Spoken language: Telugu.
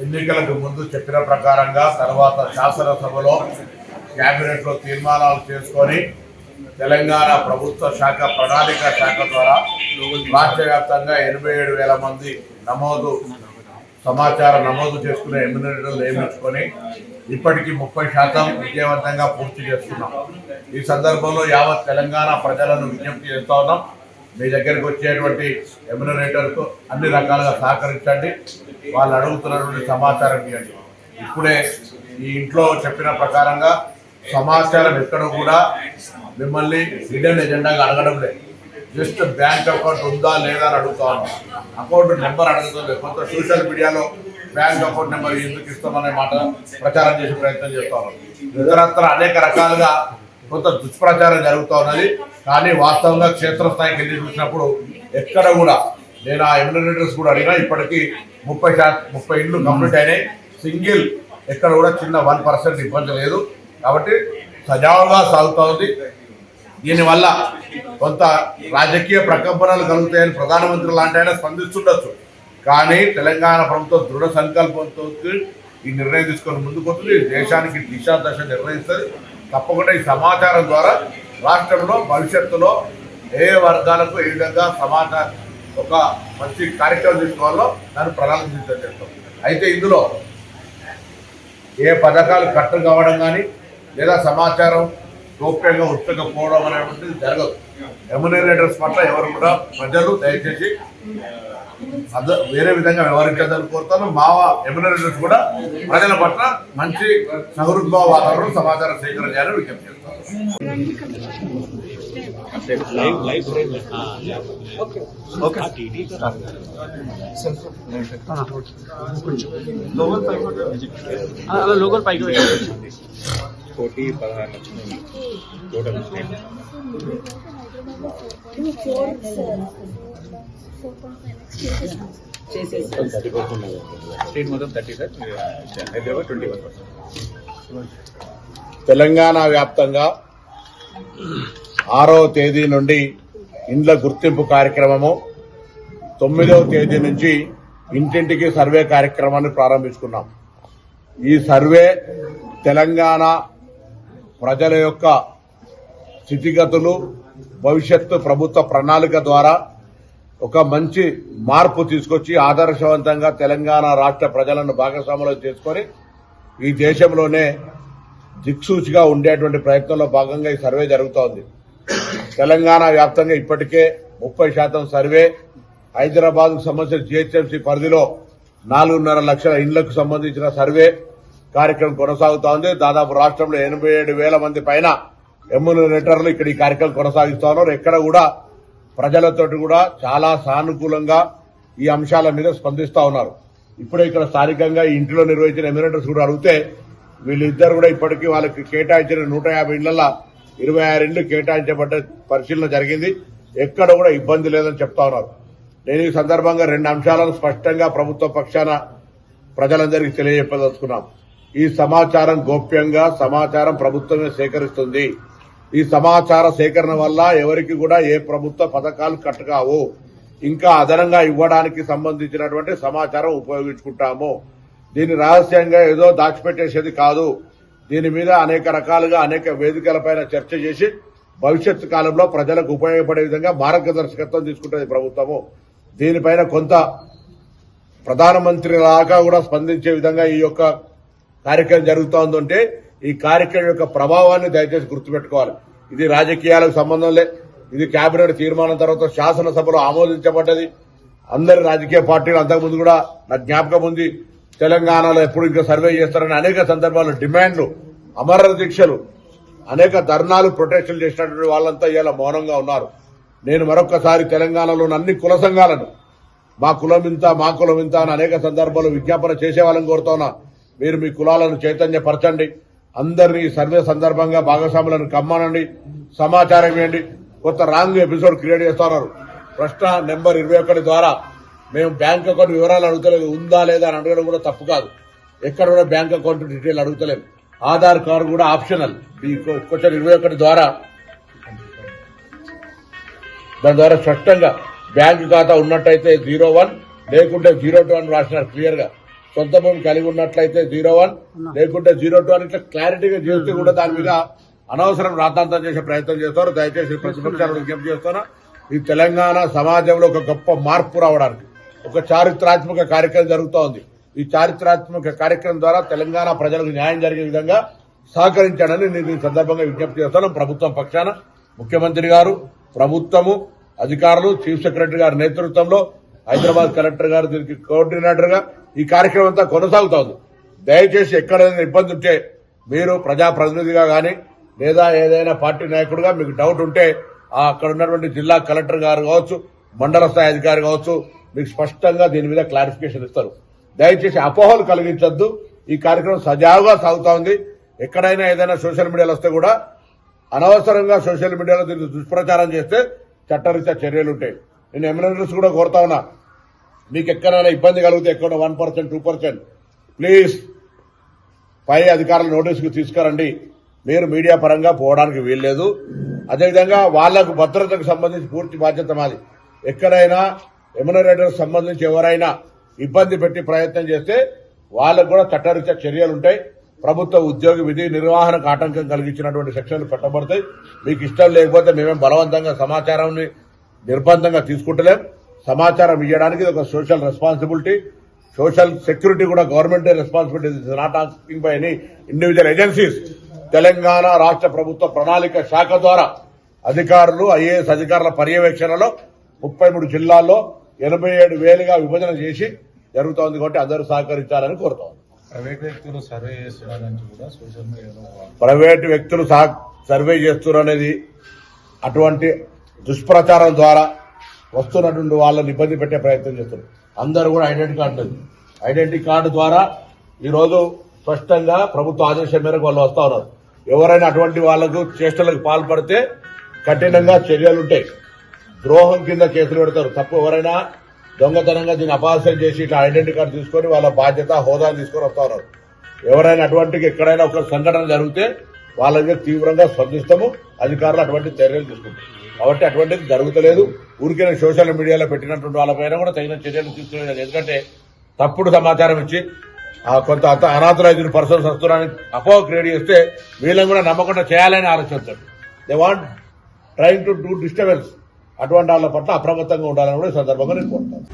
ఎన్నికలకు ముందు చెప్పిన ప్రకారంగా తర్వాత శాసనసభలో కేబినెట్ లో తీర్మానాలు చేసుకొని తెలంగాణ ప్రభుత్వ శాఖ ప్రణాళిక శాఖ ద్వారా రాష్ట్ర వ్యాప్తంగా 87,000 మంది సమాచారం నమోదు చేసుకునే ఎమ్యూనరేటర్లు నియమించుకొని ఇప్పటికీ 30% విజయవంతంగా పూర్తి చేస్తున్నాం. ఈ సందర్భంలో యావత్ తెలంగాణ ప్రజలను విజ్ఞప్తి చేస్తా ఉన్నాం, మీ దగ్గరికి వచ్చేటువంటి ఎమ్యూనరేటర్కు అన్ని రకాలుగా సహకరించండి, వాళ్ళు అడుగుతున్నటువంటి సమాచారం ఇవ్వండి. ఇప్పుడే ఈ ఇంట్లో చెప్పిన ప్రకారంగా సమాచారం ఎక్కడ కూడా మిమ్మల్ని హిడెన్ ఎజెండాగా అడగడం లేదు. జస్ట్ బ్యాంక్ అకౌంట్ ఉందా లేదా అని అడుగుతా ఉన్నాం. అకౌంట్ నెంబర్ అడుగుతుంది. కొంత సోషల్ మీడియాలో బ్యాంక్ అకౌంట్ నెంబర్ ఎందుకు ఇస్తామనే మాట ప్రచారం చేసే ప్రయత్నం చేస్తా ఉన్నాం. ఇతరత్ర అనేక రకాలుగా కొంత దుష్ప్రచారం జరుగుతూ ఉన్నది. కానీ వాస్తవంగా క్షేత్రస్థాయికి వెళ్ళి చూసినప్పుడు ఎక్కడ కూడా నేను ఆ ఎమ్యూనరేటర్స్ కూడా అడిగినా ఇప్పటికీ 30 ఇండ్లు కంప్లీట్ అయినాయి. సింగిల్ ఎక్కడ కూడా చిన్న 1% ఇబ్బంది లేదు. కాబట్టి సజావుగా సాగుతూ ఉంది. దీనివల్ల కొంత రాజకీయ ప్రకంపనలు కలుగుతాయని ప్రధానమంత్రి లాంటి ఆయన స్పందిస్తుండొచ్చు. కానీ తెలంగాణ ప్రభుత్వం దృఢ సంకల్పంతో ఈ నిర్ణయం తీసుకొని ముందుకు వస్తుంది. దేశానికి దిశాదశ నిర్ణయిస్తుంది. తప్పకుండా ఈ సమాచారం ద్వారా రాష్ట్రంలో భవిష్యత్తులో ఏ వర్గాలకు ఏ విధంగా సమాచారం ఒక మంచి కార్యక్రమం తీసుకోవాలో దాన్ని ప్రణాళిక సిద్ధం చేస్తాం. అయితే ఇందులో ఏ పథకాలు కట్టు కావడం కానీ లేదా సమాచారం గోప్యంగా ఉత్తకపోవడం అనేటువంటిది జరగదు. ఎమ్యూనరేటర్స్ పట్ల ఎవరు కూడా ప్రజలు దయచేసి వేరే విధంగా వ్యవహరించాలని కోరుతాను. మా ఎమ్యూనరేటర్స్ కూడా ప్రజల పట్ల మంచి సహృద్భావ వాతావరణం సమాచారం సేకరణ చేయాలని విజ్ఞప్తి చేస్తాను. లోకల్ పైకి 16 వచ్చినాయి టోటల్ స్టేట్ మొత్తం 30 సార్. హైదరాబాద్ 21%. తెలంగాణ వ్యాప్తంగా 6వ తేదీ నుండి ఇండ్ల గుర్తింపు కార్యక్రమము, 9వ తేదీ నుంచి ఇంటింటికి సర్వే కార్యక్రమాన్ని ప్రారంభించుకున్నాం. ఈ సర్వే తెలంగాణ ప్రజల యొక్క స్థితిగతులు, భవిష్యత్తు ప్రభుత్వ ప్రణాళిక ద్వారా ఒక మంచి మార్పు తీసుకొచ్చి ఆదర్శవంతంగా తెలంగాణ రాష్ట్ర ప్రజలను భాగస్వాములు చేసుకొని ఈ దేశంలోనే దిక్సూచిగా ఉండేటువంటి ప్రయత్నంలో భాగంగా ఈ సర్వే జరుగుతోంది. తెలంగాణ వ్యాప్తంగా ఇప్పటికే 30% సర్వే, హైదరాబాద్కు సంబంధించిన జీహెచ్ఎంసీ పరిధిలో 4.5 లక్షల ఇండ్లకు సంబంధించిన సర్వే కార్యక్రమం కొనసాగుతోంది. దాదాపు రాష్ట్రంలో 87,000 మంది పైన ఎమ్యూనరేటర్లు ఇక్కడ ఈ కార్యక్రమం కొనసాగిస్తా ఉన్నారు. ఎక్కడ కూడా ప్రజలతోటి కూడా చాలా సానుకూలంగా ఈ అంశాల మీద స్పందిస్తా ఉన్నారు. ఇప్పుడే ఇక్కడ స్థానికంగా ఈ ఇంటిలో నిర్వహించిన ఎమ్యూనరేటర్స్ కూడా అడిగితే వీళ్ళిద్దరు కూడా ఇప్పటికీ వాళ్ళకి కేటాయించిన 150 ఇళ్లలో 26 ఇండ్లు కేటాయించబడ్డ పరిశీలన జరిగింది. ఎక్కడ కూడా ఇబ్బంది లేదని చెప్తా ఉన్నారు. నేను ఈ సందర్భంగా 2 అంశాలను స్పష్టంగా ప్రభుత్వ పక్షాన ప్రజలందరికీ తెలియజెప్పదలుచుకున్నాం. ఈ సమాచారం గోప్యంగా సమాచారం ప్రభుత్వమే సేకరిస్తుంది. ఈ సమాచార సేకరణ వల్ల ఎవరికి కూడా ఏ ప్రభుత్వ పథకాలు కట్టుకావు. ఇంకా అదనంగా ఇవ్వడానికి సంబంధించినటువంటి సమాచారం ఉపయోగించుకుంటాము. దీన్ని రహస్యంగా ఏదో దాచిపెట్టేసేది కాదు. దీని మీద అనేక రకాలుగా అనేక వేదికలపైన చర్చ చేసి భవిష్యత్తు కాలంలో ప్రజలకు ఉపయోగపడే విధంగా మార్గదర్శకత్వం తీసుకుంటుంది ప్రభుత్వము. దీనిపైన కొంత ప్రధానమంత్రి లాగా కూడా స్పందించే విధంగా ఈ యొక్క కార్యక్రమం జరుగుతోందంటే ఈ కార్యక్రమం యొక్క ప్రభావాన్ని దయచేసి గుర్తుపెట్టుకోవాలి. ఇది రాజకీయాలకు సంబంధం లే. ఇది కేబినెట్ తీర్మానం తర్వాత శాసనసభలో ఆమోదించబడ్డది. అందరి రాజకీయ పార్టీలు అంతకుముందు కూడా నా జ్ఞాపకం ఉంది, తెలంగాణలో ఎప్పుడు ఇంకా సర్వే చేస్తారని అనేక సందర్భాల్లో డిమాండ్లు, అమర దీక్షలు, అనేక ధర్నాలు, ప్రొటెస్టులు చేసినటువంటి వాళ్ళంతా ఇలా మౌనంగా ఉన్నారు. నేను మరొకసారి తెలంగాణలోని అన్ని కుల సంఘాలను మా కులం ఇంత మా కులం ఇంత అని అనేక సందర్భాల్లో విజ్ఞాపన చేసేవాళ్ళని కోరుతున్నా. మీరు మీ కులాలను చైతన్యపరచండి. అందరినీ సర్వే సందర్భంగా భాగస్వాములను కమ్మనండి, సమాచారం ఇవ్వండి. కొత్త రాంగ్ ఎపిసోడ్ క్రియేట్ చేస్తున్నారు. ప్రశ్న నెంబర్ 21 ద్వారా మేము బ్యాంక్ అకౌంట్ వివరాలు అడుగుతలేదు, ఉందా లేదా అని అడగడం కూడా తప్పు కాదు. ఎక్కడ కూడా బ్యాంక్ అకౌంట్ డీటెయిల్ అడుగుతలేము. ఆధార్ కార్డు కూడా ఆప్షనల్. ఈ క్వశ్చన్ 21 ద్వారా దాని ద్వారా స్పష్టంగా బ్యాంకు ఖాతా ఉన్నట్టయితే 01 లేకుంటే 02 అని రాసినారు క్లియర్ గా. సొంత భూమి కలిగి ఉన్నట్లయితే 01 లేకుంటే 02 అని ఇట్లా క్లారిటీగా చేస్తే కూడా దాని మీద అనవసరం రాతాంతం చేసే ప్రయత్నం చేస్తారు. దయచేసి ప్రతిపక్షాలను విజ్ఞప్తి చేస్తున్నా, ఈ తెలంగాణ సమాజంలో ఒక గొప్ప మార్పు రావడానికి ఒక చారిత్రాత్మక కార్యక్రమం జరుగుతూ ఉంది. ఈ చారిత్రాత్మక కార్యక్రమం ద్వారా తెలంగాణ ప్రజలకు న్యాయం జరిగే విధంగా సహకరించాలని నేను ఈ సందర్భంగా విజ్ఞప్తి చేస్తాను. ప్రభుత్వం పక్షాన ముఖ్యమంత్రి గారు, ప్రభుత్వము, అధికారులు, చీఫ్ సెక్రటరీ గారి నేతృత్వంలో హైదరాబాద్ కలెక్టర్ గారు దీనికి కోఆర్డినేటర్ గా ఈ కార్యక్రమం అంతా కొనసాగుతోంది. దయచేసి ఎక్కడైనా ఇబ్బంది ఉంటే మీరు ప్రజాప్రతినిధిగా గాని లేదా ఏదైనా పార్టీ నాయకుడిగా మీకు డౌట్ ఉంటే అక్కడ ఉన్నటువంటి జిల్లా కలెక్టర్ గారు కావచ్చు, మండల స్థాయి అధికారి కావచ్చు, మీకు స్పష్టంగా దీని మీద క్లారిఫికేషన్ ఇస్తారు. దయచేసి అపోహలు కలిగించొద్దు. ఈ కార్యక్రమం సజావుగా సాగుతా ఉంది. ఎక్కడైనా ఏదైనా సోషల్ మీడియాలో వస్తే కూడా అనవసరంగా సోషల్ మీడియాలో దీన్ని దుష్ప్రచారం చేస్తే చట్టరీత్యా చర్యలు ఉంటాయి. నేను ఎమ్మెల్యేస్ కూడా కోరుతా ఉన్నా, మీకు ఎక్కడైనా ఇబ్బంది కలిగితే ఎక్కడ 1%, 2% ప్లీజ్ పై అధికారుల నోటీసుకు తీసుకురండి. మీరు మీడియా పరంగా పోవడానికి వీల్లేదు. అదేవిధంగా వాళ్లకు భద్రతకు సంబంధించి పూర్తి బాధ్యత మాది. ఎక్కడైనా ఎమ్యూనరేటర్స్ సంబంధించి ఎవరైనా ఇబ్బంది పెట్టి ప్రయత్నం చేస్తే వాళ్ళకు కూడా చట్టరీత్యా చర్యలుంటాయి. ప్రభుత్వ ఉద్యోగి విధి నిర్వహణకు ఆటంకం కలిగించినటువంటి సెక్షన్లు పెట్టబడతాయి. మీకు ఇష్టం లేకపోతే మేమేం బలవంతంగా సమాచారాన్ని నిర్బంధంగా తీసుకుంటలేం. సమాచారం ఇవ్వడానికి ఇది ఒక సోషల్ రెస్పాన్సిబిలిటీ, సోషల్ సెక్యూరిటీ కూడా government responsibility. Not asking by any individual agencies. Telangana రాష్ట్ర ప్రభుత్వ ప్రణాళిక శాఖ ద్వారా అధికారులు, ఐఏఎస్ అధికారుల పర్యవేక్షణలో 33 జిల్లాల్లో 87,000గా విభజన చేసి జరుగుతోంది. కాబట్టి అందరూ సహకరించాలని కోరుతోంది. ప్రైవేట్ వ్యక్తులు సర్వే చేస్తున్నారని కూడా సోషల్ మీడియాలో ప్రైవేటు వ్యక్తులు సర్వే చేస్తున్నారనేది అటువంటి దుష్ప్రచారం ద్వారా వస్తున్నటువంటి వాళ్ళని ఇబ్బంది పెట్టే ప్రయత్నం చేస్తున్నారు. అందరూ కూడా ఐడెంటిటీ కార్డు ద్వారా ఈరోజు స్పష్టంగా ప్రభుత్వ ఆదేశం మేరకు వాళ్ళు వస్తా ఉన్నారు. ఎవరైనా అటువంటి వాళ్లకు చేష్టలకు పాల్పడితే కఠినంగా చర్యలుంటాయి. ద్రోహం కింద కేసులు పెడతారు. తప్పు ఎవరైనా దొంగతనంగా దీన్ని అపహాస్యం చేసి ఇట్లా ఐడెంటిటీ కార్డు తీసుకొని వాళ్ళ బాధ్యత హోదా తీసుకొని వస్తా ఉన్నారు. ఎవరైనా అటువంటికి ఎక్కడైనా ఒక సంఘటన జరిగితే వాళ్ళ మీద తీవ్రంగా స్పందిస్తాము. అధికారులు అటువంటి చర్యలు తీసుకుంటారు. కాబట్టి అటువంటిది జరుగుతలేదు. ఊరికే సోషల్ మీడియాలో పెట్టినటువంటి వాళ్ళపైన కూడా తగిన చర్యలు తీసుకునేది. ఎందుకంటే తప్పుడు సమాచారం ఇచ్చి కొంత అనాథరైజ్డ్ పర్సన్స్ వస్తున్నారని అపోహ క్రియేట్ చేస్తే వీళ్ళని కూడా నమ్మకుండా చేయాలని ఆలోచిస్తారు. They want trying to do disturbance. అటువంటి వాళ్ళ పట్ల అప్రమత్తంగా ఉండాలని కూడా ఈ సందర్భంగా నేను కోరుతాను.